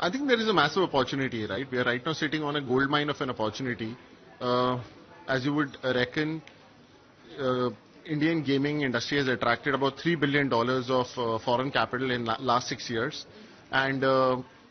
I think there is a massive opportunity, right? We are right now sitting on a gold mine of an opportunity. As you would reckon, Indian gaming industry has attracted about $3 billion of foreign capital in last 6 years. And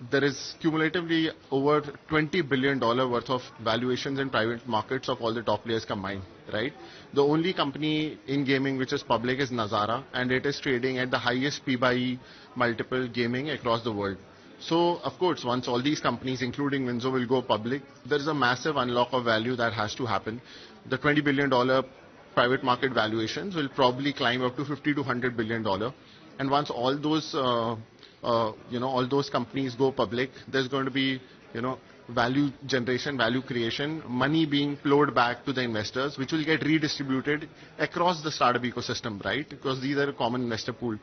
there is cumulatively over $20 billion worth of valuations in private markets of all the top players combined, right? The only company in gaming which is public is Nazara, and it is trading at the highest P/E multiple gaming across the world. So, of course, once all these companies, including WinZo, will go public, there is a massive unlock of value that has to happen. The $20 billion private market valuations will probably climb up to $50 to $100 billion. And once all those, all those companies go public, there's going to be, value generation, value creation, money being flowed back to the investors, which will get redistributed across the startup ecosystem, right? Because these are a common investor pool.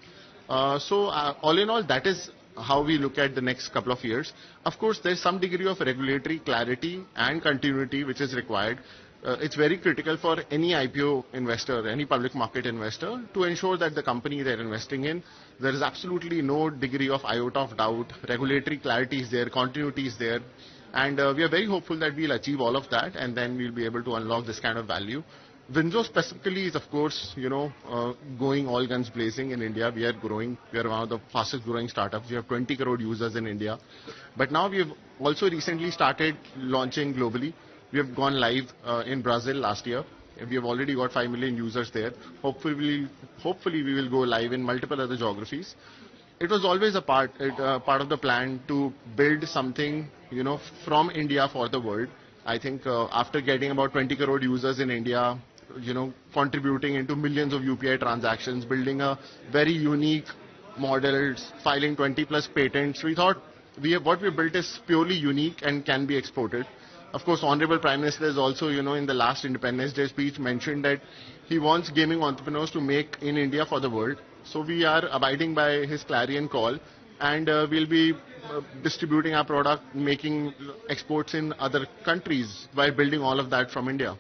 All in all, that is how we look at the next couple of years. Of course, there's some degree of regulatory clarity and continuity which is required. It's very critical for any IPO investor, any public market investor, to ensure that the company they're investing in, there is absolutely no degree of iota of doubt, regulatory clarity is there, continuity is there. And we are very hopeful that we'll achieve all of that, and then we'll be able to unlock this kind of value. WinZo specifically is, of course, going all guns blazing in India. We are growing. We are one of the fastest growing startups. We have 20 crore users in India. But now we have also recently started launching globally. We have gone live in Brazil last year. We have already got 5 million users there. Hopefully we will go live in multiple other geographies. It was always a part of the plan to build something, from India for the world. I think after getting about 20 crore users in India, contributing into millions of UPI transactions, building a very unique model, filing 20 plus patents, we thought what we built is purely unique and can be exported. Of course, Honorable Prime Minister is also, in the last Independence Day speech mentioned that he wants gaming entrepreneurs to make in India for the world. So we are abiding by his clarion call, and we'll be distributing our product, making exports in other countries by building all of that from India.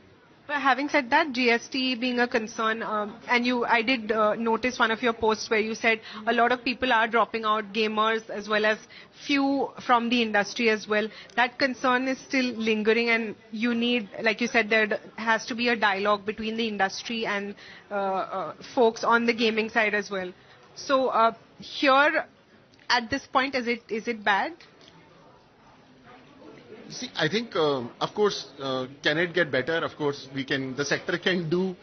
But having said that, GST being a concern, I did notice one of your posts where you said a lot of people are dropping out, gamers as well as few from the industry as well. That concern is still lingering, and you need, like you said, there has to be a dialogue between the industry and folks on the gaming side as well. So here, at this point, is it bad? See, I think, of course, can it get better? Of course, the sector can do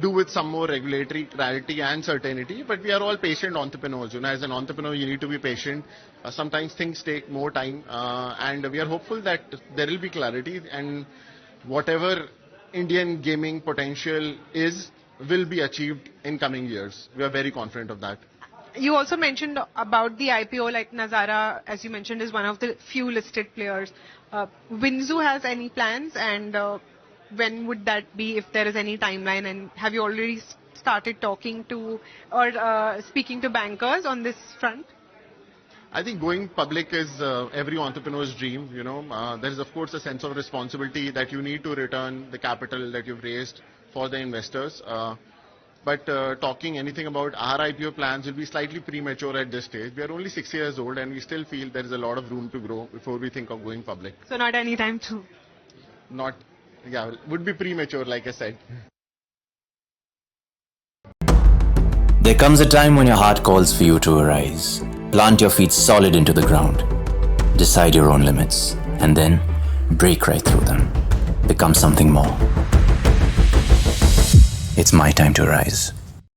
with some more regulatory clarity and certainty, but we are all patient entrepreneurs. As an entrepreneur, you need to be patient. Sometimes things take more time, and we are hopeful that there will be clarity, and whatever Indian gaming potential will be achieved in coming years. We are very confident of that. You also mentioned about the IPO, like Nazara, as you mentioned, is one of the few listed players. WinZo has any plans, and when would that be, if there is any timeline? And have you already started talking to or speaking to bankers on this front? I think going public is every entrepreneur's dream. There is, of course, a sense of responsibility that you need to return the capital that you've raised for the investors. But talking anything about our IPO plans will be slightly premature at this stage. We are only 6 years old, and we still feel there is a lot of room to grow before we think of going public. So not anytime soon? Would be premature, like I said. There comes a time when your heart calls for you to arise. Plant your feet solid into the ground. Decide your own limits, and then break right through them. Become something more. It's my time to rise.